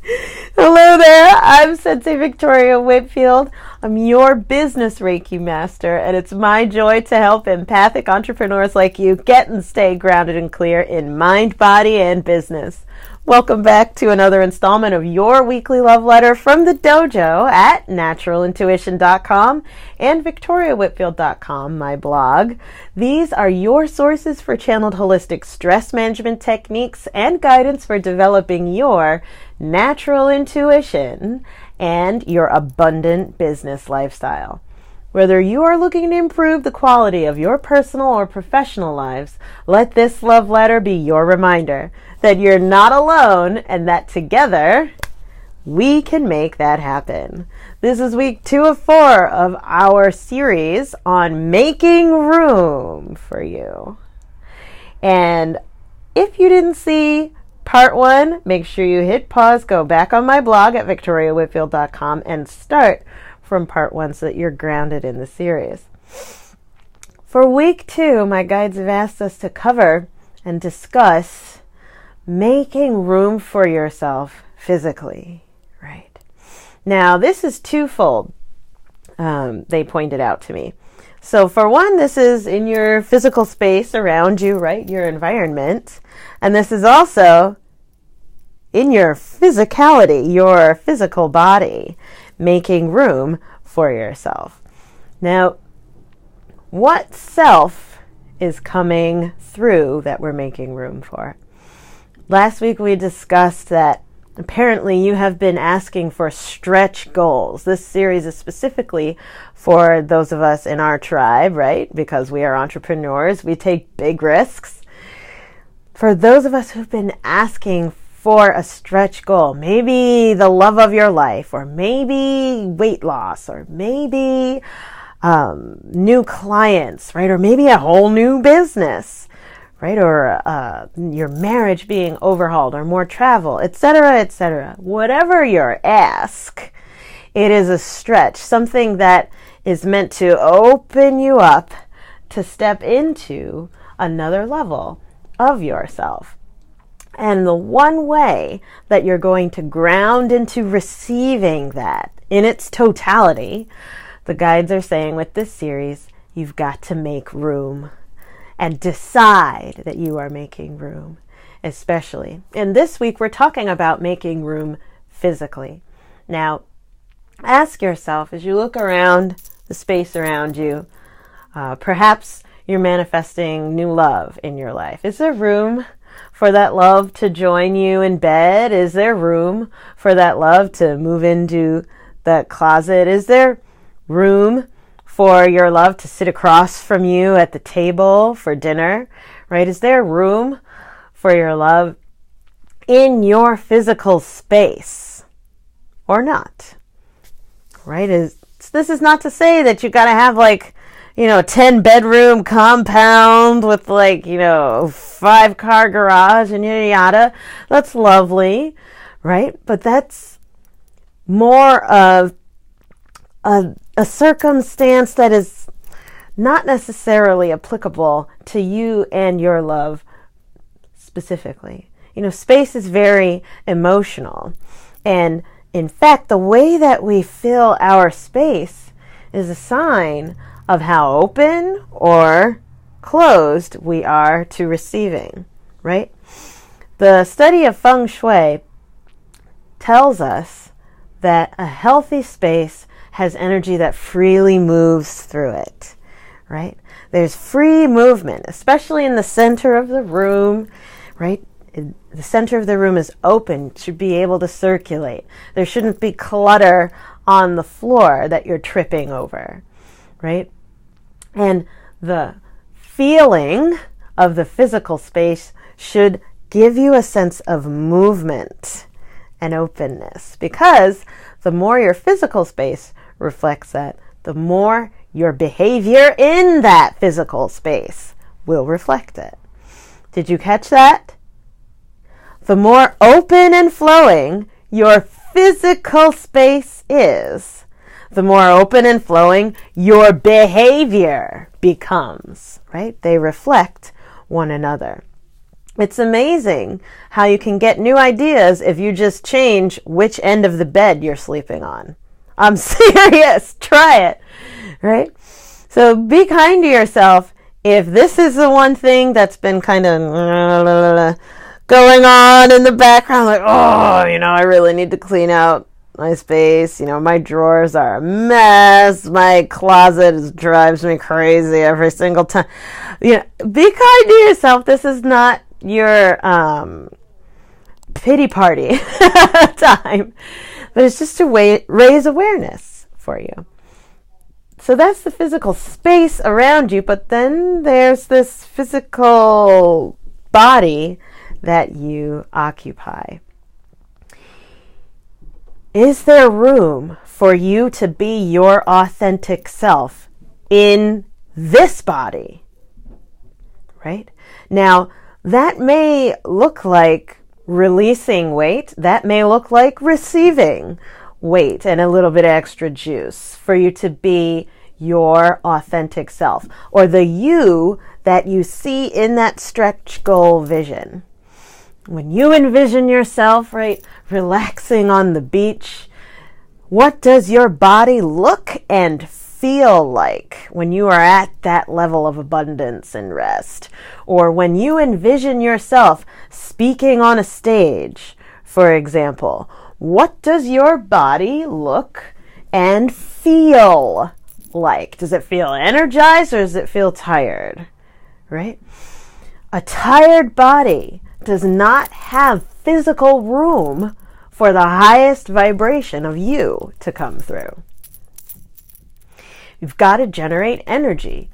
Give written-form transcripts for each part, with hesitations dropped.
Hello there, I'm Sensei Victoria Whitfield. I'm your business Reiki master, and it's my joy to help empathic entrepreneurs like you get and stay grounded and clear in mind, body, and business. Welcome back to another installment of your weekly love letter from the dojo at naturalintuition.com and victoriawhitfield.com, my blog. These are your sources for channeled holistic stress management techniques and guidance for developing your natural intuition and your abundant business lifestyle. Whether you are looking to improve the quality of your personal or professional lives, let this love letter be your reminder that you're not alone and that together we can make that happen. This is week 2 of 4 of our series on making room for you. And if you didn't see part 1, make sure you hit pause, go back on my blog at victoriawhitfield.com and start from part 1 so that you're grounded in the series. For week 2, my guides have asked us to cover and discuss making room for yourself physically, right? Now, this is twofold, they pointed out to me. So for one, this is in your physical space around you, right? Your environment. And this is also in your physicality, your physical body, making room for yourself. Now, what self is coming through that we're making room for? Last week we discussed that apparently you have been asking for stretch goals. This series is specifically for those of us in our tribe, right? Because we are entrepreneurs, we take big risks. For those of us who've been asking for a stretch goal, maybe the love of your life, or maybe weight loss, or maybe new clients, right? Or maybe a whole new business, right? Or your marriage being overhauled, or more travel, etc., etc. Whatever your ask, it is a stretch, something that is meant to open you up to step into another level of yourself. And the one way that you're going to ground into receiving that in its totality, the guides are saying with this series, you've got to make room and decide that you are making room, especially. And this week, we're talking about making room physically. Now, ask yourself, as you look around the space around you, perhaps you're manifesting new love in your life. Is there room for that love to join you in bed? Is there room for that love to move into the closet? Is there room for your love to sit across from you at the table for dinner, right? Is there room for your love in your physical space or not, right? This is not to say that you got to have like, a 10-bedroom compound with 5-car garage and yada yada. That's lovely, right? But that's more of a circumstance that is not necessarily applicable to you and your love specifically. Space is very emotional. And in fact, the way that we fill our space is a sign of how open or closed we are to receiving, right? The study of feng shui tells us that a healthy space has energy that freely moves through it, right? There's free movement, especially in the center of the room, right? The center of the room is open, should be able to circulate. There shouldn't be clutter on the floor that you're tripping over, right? And the feeling of the physical space should give you a sense of movement and openness, because the more your physical space reflects that, the more your behavior in that physical space will reflect it. Did you catch that? The more open and flowing your physical space is, the more open and flowing your behavior becomes, right? They reflect one another. It's amazing how you can get new ideas if you just change which end of the bed you're sleeping on. I'm serious. Try it, right? So be kind to yourself. If this is the one thing that's been kind of going on in the background, like, oh, I really need to clean out my space. My drawers are a mess. My closet drives me crazy every single time. Be kind to yourself. This is not your pity party time, but it's just to raise awareness for you. So that's the physical space around you, but then there's this physical body that you occupy. Is there room for you to be your authentic self in this body? Right? Now, that may look like releasing weight. That may look like receiving weight and a little bit extra juice for you to be your authentic self, or the you that you see in that stretch goal vision. When you envision yourself, right, relaxing on the beach, what does your body look and feel like when you are at that level of abundance and rest? Or when you envision yourself speaking on a stage, for example, what does your body look and feel like? Does it feel energized or does it feel tired? Right? A tired body does not have physical room for the highest vibration of you to come through. You've got to generate energy.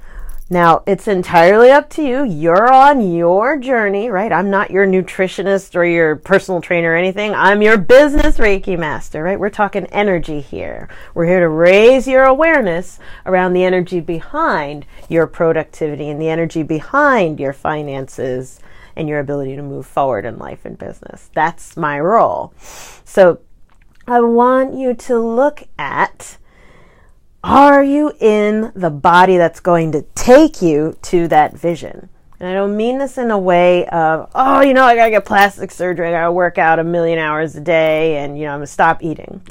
Now, it's entirely up to you. You're on your journey, right? I'm not your nutritionist or your personal trainer or anything. I'm your business Reiki master, right? We're talking energy here. We're here to raise your awareness around the energy behind your productivity and the energy behind your finances and your ability to move forward in life and business. That's my role. So I want you to look at, are you in the body that's going to take you to that vision? And I don't mean this in a way of, I gotta get plastic surgery, I gotta work out 1,000,000 hours a day, and, I'm gonna stop eating.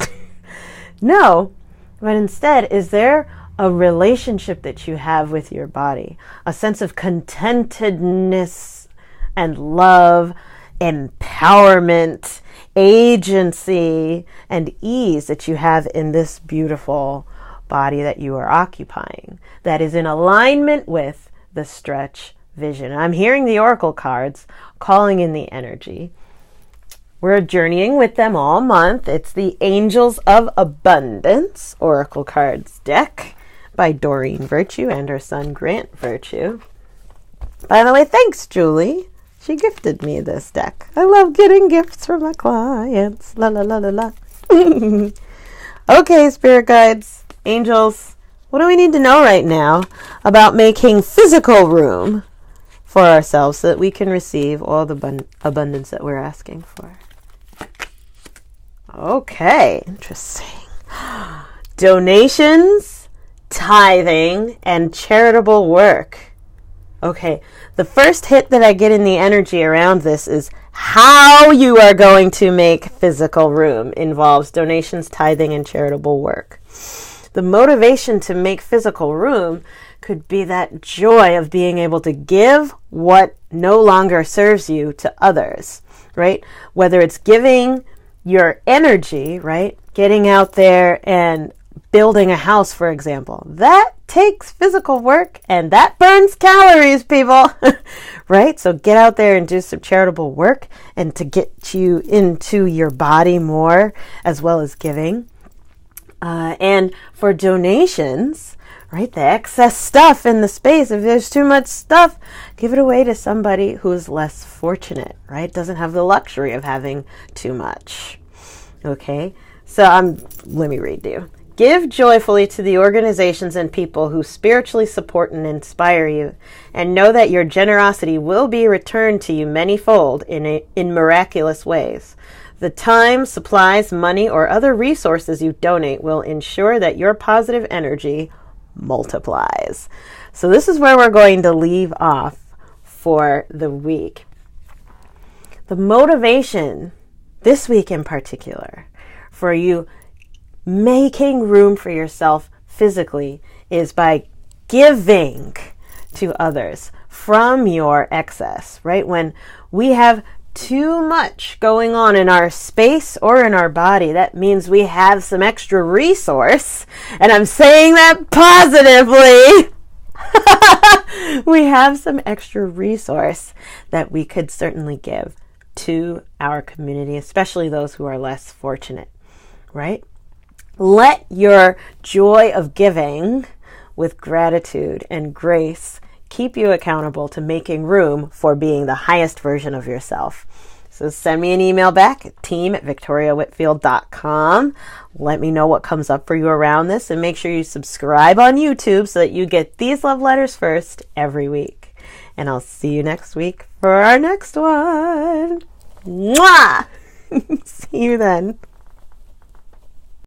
No, but instead, is there a relationship that you have with your body? A sense of contentedness and love, empowerment, agency, and ease that you have in this beautiful body that you are occupying, that is in alignment with the stretch vision. I'm hearing the oracle cards calling in the energy. We're journeying with them all month. It's the Angels of Abundance Oracle Cards deck by Doreen Virtue and her son Grant Virtue. By the way, thanks, Julie. She gifted me this deck. I love getting gifts from my clients. La la la la la. Okay, spirit guides, angels, what do we need to know right now about making physical room for ourselves so that we can receive all the abundance that we're asking for? Okay, interesting. Donations, tithing, and charitable work. Okay, the first hit that I get in the energy around this is how you are going to make physical room involves donations, tithing, and charitable work. The motivation to make physical room could be that joy of being able to give what no longer serves you to others, right? Whether it's giving your energy, right? Getting out there and building a house, for example. That takes physical work and that burns calories, people. Right? So get out there and do some charitable work and to get you into your body more, as well as giving. And for donations, right? The excess stuff in the space, if there's too much stuff, give it away to somebody who's less fortunate, right? Doesn't have the luxury of having too much. Okay? So let me read to you. Give joyfully to the organizations and people who spiritually support and inspire you, and know that your generosity will be returned to you manyfold in miraculous ways. The time, supplies, money, or other resources you donate will ensure that your positive energy multiplies. So this is where we're going to leave off for the week. The motivation this week in particular for you making room for yourself physically is by giving to others from your excess, right? When we have too much going on in our space or in our body, that means we have some extra resource, and I'm saying that positively. We have some extra resource that we could certainly give to our community, especially those who are less fortunate, right? Let your joy of giving with gratitude and grace keep you accountable to making room for being the highest version of yourself. So send me an email back at team@victoriawhitfield.com. Let me know what comes up for you around this, and make sure you subscribe on YouTube so that you get these love letters first every week. And I'll see you next week for our next one. Mwah! See you then.